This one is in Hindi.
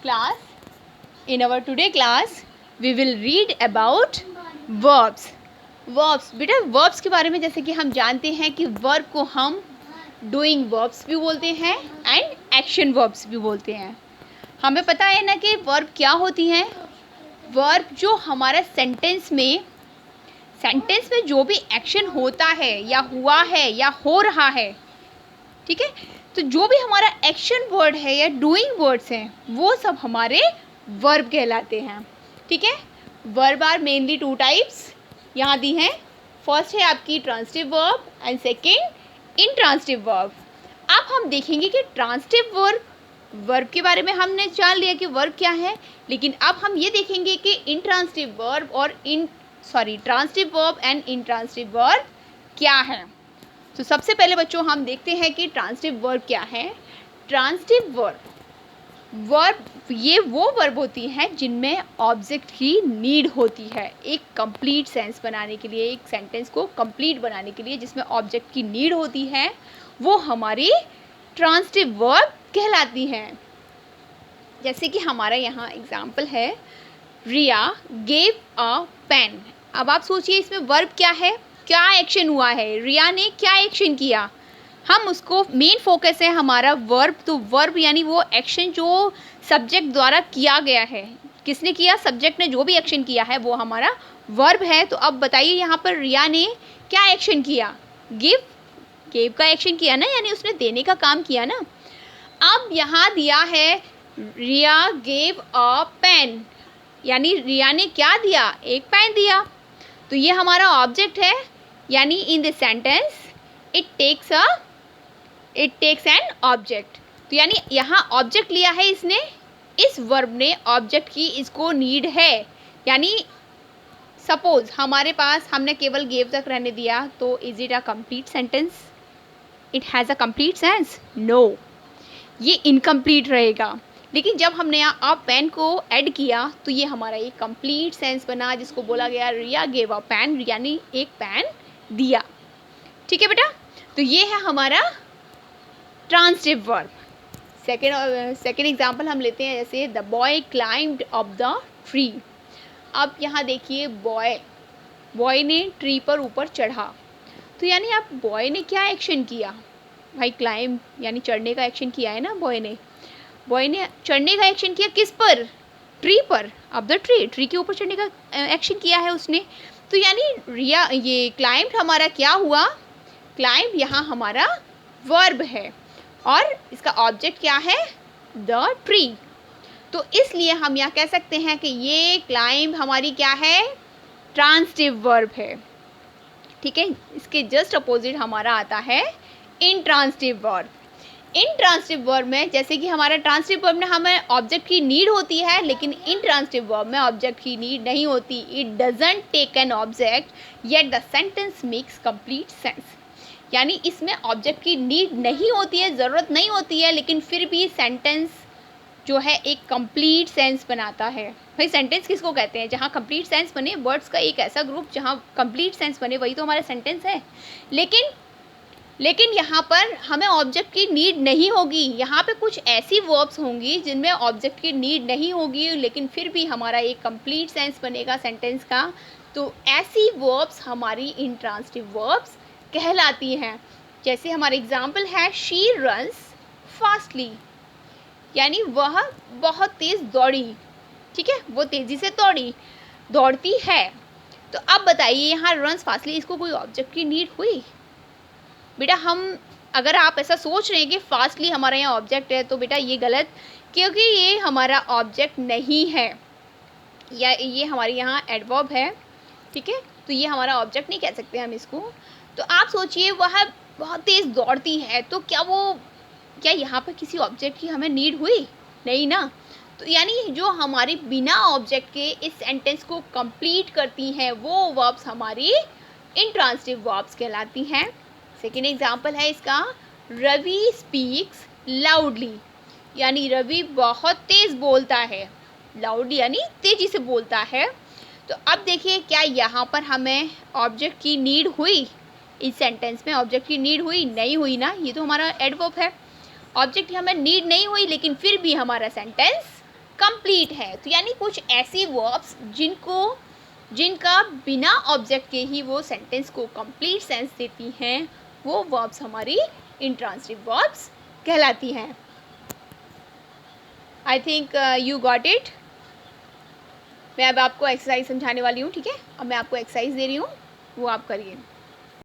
class, in our today class, we will read about verbs. Verbs, बेटा verbs के बारे में जैसे कि हम जानते हैं कि verb को हम doing verbs भी बोलते हैं and action verbs भी बोलते हैं. हमें पता है ना कि verb क्या होती हैं. verb जो हमारा सेंटेंस में जो भी एक्शन होता है या हुआ है या हो रहा है, ठीक है, तो जो भी हमारा एक्शन वर्ड है या डूइंग वर्ड्स हैं वो सब हमारे वर्ब कहलाते हैं. ठीक है, verb are mainly two types यहाँ दी हैं. फर्स्ट है आपकी transitive verb and second intransitive verb. अब हम देखेंगे कि ट्रांसिटिव वर्ब के बारे में हमने जान लिया कि वर्ब क्या है, लेकिन अब हम ये देखेंगे कि इंट्रांसिटिव वर्ब और transitive verb and intransitive verb क्या है. तो सबसे पहले बच्चों हम देखते हैं कि ट्रांसिटिव वर्ब क्या है. ट्रांसिटिव वर्ब ये वो वर्ब होती हैं जिनमें ऑब्जेक्ट की नीड होती है एक कंप्लीट सेंस बनाने के लिए, एक सेंटेंस को कंप्लीट बनाने के लिए जिसमें ऑब्जेक्ट की नीड होती है, वो हमारी ट्रांसिटिव वर्ब कहलाती हैं. जैसे कि हमारा यहाँ एग्जाम्पल है, रिया गेव अ पेन. अब आप सोचिए इसमें वर्ब क्या है, क्या एक्शन हुआ है, रिया ने क्या एक्शन किया. हम उसको मेन फोकस है हमारा वर्ब. तो वर्ब यानी वो एक्शन जो सब्जेक्ट द्वारा किया गया है. किसने किया, सब्जेक्ट ने जो भी एक्शन किया है वो हमारा वर्ब है. तो अब बताइए यहाँ पर रिया ने क्या एक्शन किया, गिव का एक्शन किया ना, यानी उसने देने का काम किया ना. अब यहाँ दिया है रिया गेव अ पेन, यानी रिया ने क्या दिया, एक पेन दिया. तो ये हमारा ऑब्जेक्ट है, यानी in the sentence it takes an object. तो यानी यहाँ ऑब्जेक्ट लिया है इसने, इस वर्ब ने ऑब्जेक्ट की इसको नीड है. यानी सपोज हमारे पास हमने केवल गेव तक रहने दिया, तो is it a complete sentence, it has a complete sense, no, ये इनकम्प्लीट रहेगा. लेकिन जब हमने यहाँ आप पेन को ऐड किया तो ये हमारा एक कंप्लीट सेंस बना, जिसको बोला गया रिया गेव अ पेन, यानी एक पेन दिया. ठीक है बेटा, तो ये है हमारा ट्रांसिटिव वर्ब. सेकेंड एग्जांपल हम लेते हैं, जैसे the boy climbed up the tree. अब यहाँ देखिए बॉय ने ट्री पर ऊपर चढ़ा. तो यानी आप बॉय ने क्या एक्शन किया भाई, क्लाइम यानी चढ़ने का एक्शन किया है ना. बॉय ने चढ़ने का एक्शन किया किस पर, ट्री पर. अब द ट्री के ऊपर चढ़ने का एक्शन किया है उसने. तो यानी रिया ये क्लाइम्ड हमारा क्या हुआ, क्लाइम्ब यहाँ हमारा वर्ब है और इसका ऑब्जेक्ट क्या है, द ट्री. तो इसलिए हम यहाँ कह सकते हैं कि ये क्लाइम्ब हमारी क्या है, ट्रांसिटिव वर्ब है. ठीक है, इसके जस्ट अपोजिट हमारा आता है इंट्रांसिटिव वर्ब. इंट्रांसिटिव वर्ब में जैसे कि हमारा ट्रांसिटिव वर्ब में हमें ऑब्जेक्ट की नीड होती है, लेकिन इंट्रांसिटिव वर्ब में ऑब्जेक्ट की नीड नहीं होती. It doesn't take an object yet the sentence makes complete sense. यानी इसमें ऑब्जेक्ट की नीड नहीं होती है, ज़रूरत नहीं होती है, लेकिन फिर भी सेंटेंस जो है एक कंप्लीट सेंस बनाता है. भाई सेंटेंस किसको कहते हैं, जहाँ कंप्लीट सेंस बने, वर्ड्स का एक ऐसा ग्रुप जहाँ कंप्लीट सेंस बने, वही तो हमारा सेंटेंस है. लेकिन यहाँ पर हमें ऑब्जेक्ट की नीड नहीं होगी. यहाँ पे कुछ ऐसी वर्ब्स होंगी जिनमें ऑब्जेक्ट की नीड नहीं होगी, लेकिन फिर भी हमारा एक कंप्लीट सेंस बनेगा सेंटेंस का. तो ऐसी वर्ब्स हमारी इंट्रांसिटिव वर्ब्स कहलाती हैं. जैसे हमारा एग्जाम्पल है, शी रन्स फास्टली, यानी वह बहुत तेज़ दौड़ी. ठीक है, वो तेज़ी से दौड़ती है. तो अब बताइए यहाँ रन्स फास्टली, इसको कोई ऑब्जेक्ट की नीड हुई बेटा. अगर आप ऐसा सोच रहे हैं कि फास्टली हमारा यहाँ ऑब्जेक्ट है, तो बेटा ये गलत, क्योंकि ये हमारा ऑब्जेक्ट नहीं है, या ये हमारे यहाँ एडवर्ब है. ठीक है, तो ये हमारा ऑब्जेक्ट नहीं कह सकते हम इसको. तो आप सोचिए वह बहुत तेज़ दौड़ती है, तो क्या यहाँ पर किसी ऑब्जेक्ट की हमें नीड हुई, नहीं ना. तो यानी जो हमारी बिना ऑब्जेक्ट के इस सेंटेंस को कंप्लीट करती हैं वो वर्ब्स हमारी इंट्रांसिटिव वर्ब्स कहलाती हैं. सेकेंड एग्जाम्पल है इसका, रवि स्पीक्स लाउडली, यानी रवि बहुत तेज़ बोलता है. लाउडली यानी तेज़ी से बोलता है. तो अब देखिए क्या यहाँ पर हमें ऑब्जेक्ट की नीड हुई, इस सेंटेंस में ऑब्जेक्ट की नीड हुई, नहीं हुई ना. ये तो हमारा एडवर्ब है, ऑब्जेक्ट की हमें नीड नहीं हुई, लेकिन फिर भी हमारा सेंटेंस कंप्लीट है। तो यानी कुछ ऐसी वर्ब्स जिनका बिना ऑब्जेक्ट के ही वो सेंटेंस को कंप्लीट सेंस देती हैं, वो वर्ब्स हमारी इंट्रांसिटिव वर्ब्स कहलाती हैं। I think you got it. मैं अब आपको एक्सरसाइज समझाने वाली हूँ, ठीक है। अब मैं आपको एक्सरसाइज दे रही हूँ, वो आप करिए।